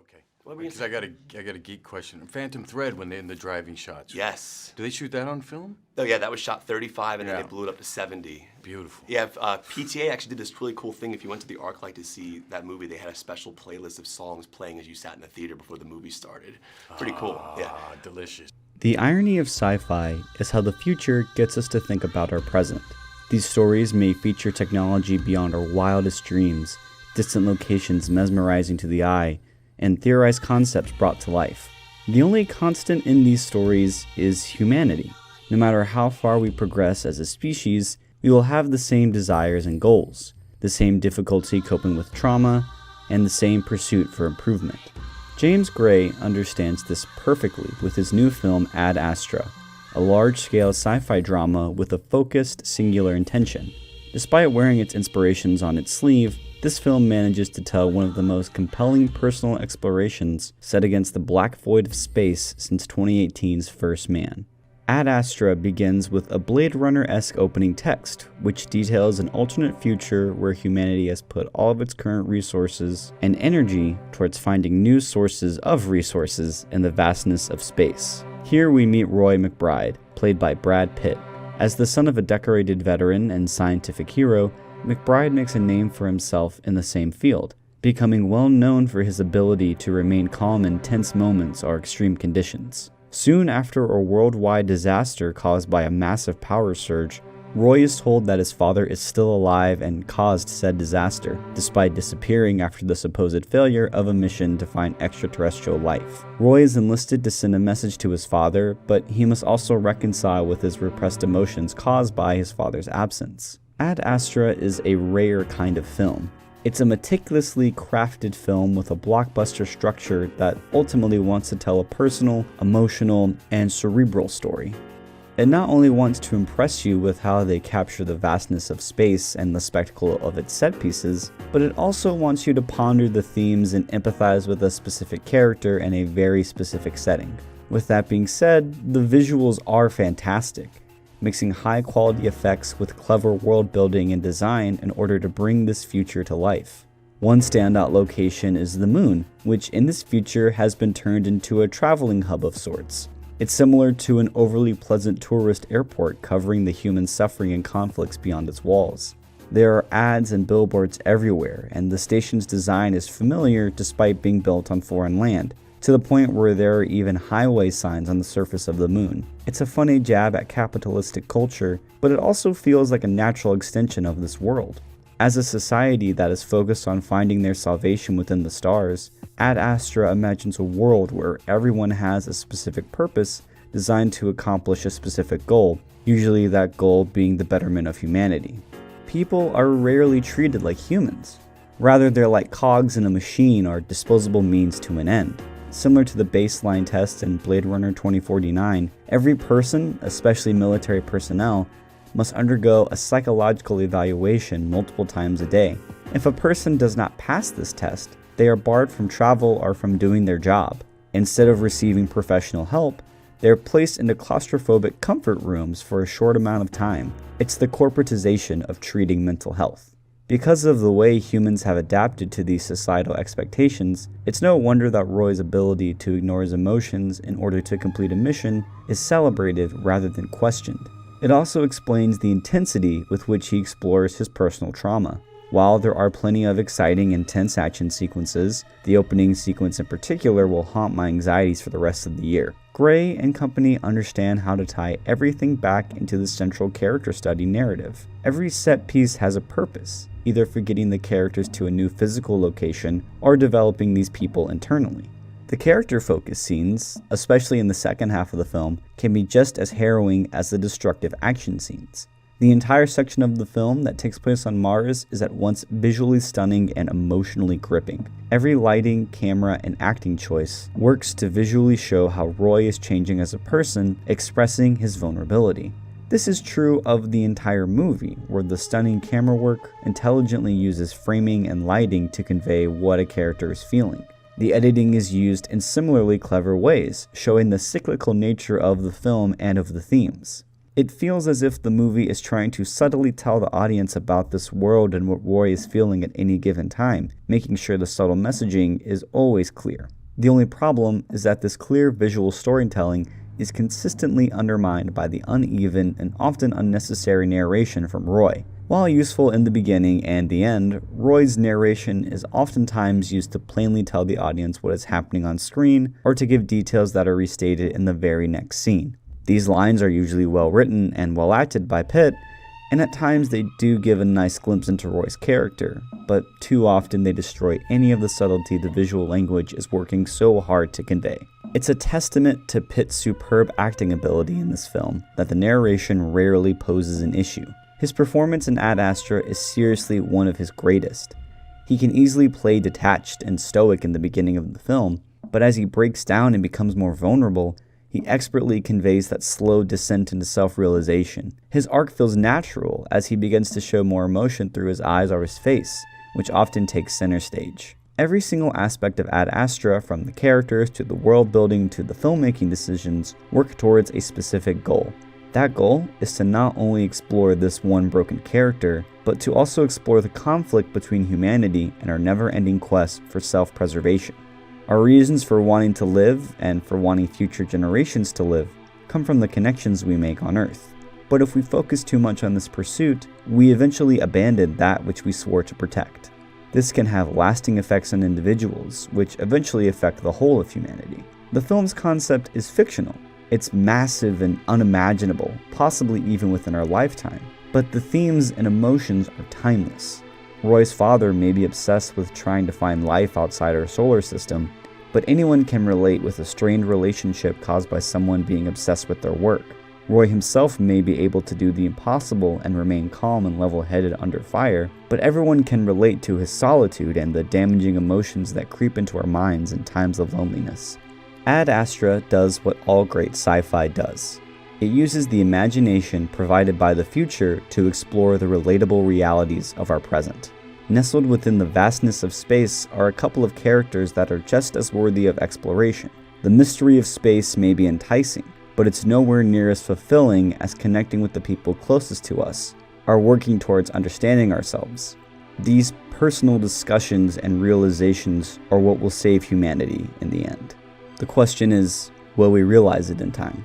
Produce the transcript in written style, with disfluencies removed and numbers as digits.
Okay. What were you Because I got a geek question. Phantom Thread when they're in the driving shots. Yes. Do they shoot that on film? Oh yeah, that was shot 35 and then Yeah. they blew it up to 70. Beautiful. Yeah, PTA actually did this really cool thing. If you went to the ArcLight to see that movie, they had a special playlist of songs playing as you sat in the theater before the movie started. Pretty cool, yeah. Delicious. The irony of sci-fi is how the future gets us to think about our present. These stories may feature technology beyond our wildest dreams, distant locations mesmerizing to the eye, and theorized concepts brought to life. The only constant in these stories is humanity. No matter how far we progress as a species, we will have the same desires and goals, the same difficulty coping with trauma, and the same pursuit for improvement. James Grey understands this perfectly with his new film Ad Astra, a large-scale sci-fi drama with a focused, singular intention. Despite wearing its inspirations on its sleeve, this film manages to tell one of the most compelling personal explorations set against the black void of space since 2018's First Man. Ad Astra begins with a Blade Runner-esque opening text, which details an alternate future where humanity has put all of its current resources and energy towards finding new sources of resources in the vastness of space. Here we meet Roy McBride, played by Brad Pitt. As the son of a decorated veteran and scientific hero, McBride makes a name for himself in the same field, becoming well known for his ability to remain calm in tense moments or extreme conditions. Soon after a worldwide disaster caused by a massive power surge, Roy is told that his father is still alive and caused said disaster, despite disappearing after the supposed failure of a mission to find extraterrestrial life. Roy is enlisted to send a message to his father, but he must also reconcile with his repressed emotions caused by his father's absence. Ad Astra is a rare kind of film. It's a meticulously crafted film with a blockbuster structure that ultimately wants to tell a personal, emotional, and cerebral story. It not only wants to impress you with how they capture the vastness of space and the spectacle of its set pieces, but it also wants you to ponder the themes and empathize with a specific character in a very specific setting. With that being said, the visuals are fantastic, mixing high-quality effects with clever world building and design in order to bring this future to life. One standout location is the moon, which in this future has been turned into a traveling hub of sorts. It's similar to an overly pleasant tourist airport covering the human suffering and conflicts beyond its walls. There are ads and billboards everywhere, and the station's design is familiar despite being built on foreign land, to the point where there are even highway signs on the surface of the moon. It's a funny jab at capitalistic culture, but it also feels like a natural extension of this world. As a society that is focused on finding their salvation within the stars, Ad Astra imagines a world where everyone has a specific purpose designed to accomplish a specific goal, usually that goal being the betterment of humanity. People are rarely treated like humans. Rather, they're like cogs in a machine or disposable means to an end. Similar to the baseline test in Blade Runner 2049, every person, especially military personnel, must undergo a psychological evaluation multiple times a day. If a person does not pass this test, they are barred from travel or from doing their job. Instead of receiving professional help, they are placed into claustrophobic comfort rooms for a short amount of time. It's the corporatization of treating mental health. Because of the way humans have adapted to these societal expectations, it's no wonder that Roy's ability to ignore his emotions in order to complete a mission is celebrated rather than questioned. It also explains the intensity with which he explores his personal trauma. While there are plenty of exciting, intense action sequences, the opening sequence in particular will haunt my anxieties for the rest of the year. Grey and company understand how to tie everything back into the central character study narrative. Every set piece has a purpose, either for getting the characters to a new physical location or developing these people internally. The character-focused scenes, especially in the second half of the film, can be just as harrowing as the destructive action scenes. The entire section of the film that takes place on Mars is at once visually stunning and emotionally gripping. Every lighting, camera, and acting choice works to visually show how Roy is changing as a person, expressing his vulnerability. This is true of the entire movie, where the stunning camera work intelligently uses framing and lighting to convey what a character is feeling. The editing is used in similarly clever ways, showing the cyclical nature of the film and of the themes. It feels as if the movie is trying to subtly tell the audience about this world and what Roy is feeling at any given time, making sure the subtle messaging is always clear. The only problem is that this clear visual storytelling is consistently undermined by the uneven and often unnecessary narration from Roy. While useful in the beginning and the end, Roy's narration is oftentimes used to plainly tell the audience what is happening on screen or to give details that are restated in the very next scene. These lines are usually well written and well acted by Pitt, and at times they do give a nice glimpse into Roy's character, but too often they destroy any of the subtlety the visual language is working so hard to convey. It's a testament to Pitt's superb acting ability in this film that the narration rarely poses an issue. His performance in Ad Astra is seriously one of his greatest. He can easily play detached and stoic in the beginning of the film, but as he breaks down and becomes more vulnerable, he expertly conveys that slow descent into self-realization. His arc feels natural as he begins to show more emotion through his eyes or his face, which often takes center stage. Every single aspect of Ad Astra, from the characters to the world building to the filmmaking decisions, work towards a specific goal. That goal is to not only explore this one broken character, but to also explore the conflict between humanity and our never-ending quest for self-preservation. Our reasons for wanting to live and for wanting future generations to live come from the connections we make on Earth. But if we focus too much on this pursuit, we eventually abandon that which we swore to protect. This can have lasting effects on individuals, which eventually affect the whole of humanity. The film's concept is fictional. It's massive and unimaginable, possibly even within our lifetime. But the themes and emotions are timeless. Roy's father may be obsessed with trying to find life outside our solar system, but anyone can relate with a strained relationship caused by someone being obsessed with their work. Roy himself may be able to do the impossible and remain calm and level-headed under fire, but everyone can relate to his solitude and the damaging emotions that creep into our minds in times of loneliness. Ad Astra does what all great sci-fi does. It uses the imagination provided by the future to explore the relatable realities of our present. Nestled within the vastness of space are a couple of characters that are just as worthy of exploration. The mystery of space may be enticing, but it's nowhere near as fulfilling as connecting with the people closest to us, or working towards understanding ourselves. These personal discussions and realizations are what will save humanity in the end. The question is, will we realize it in time?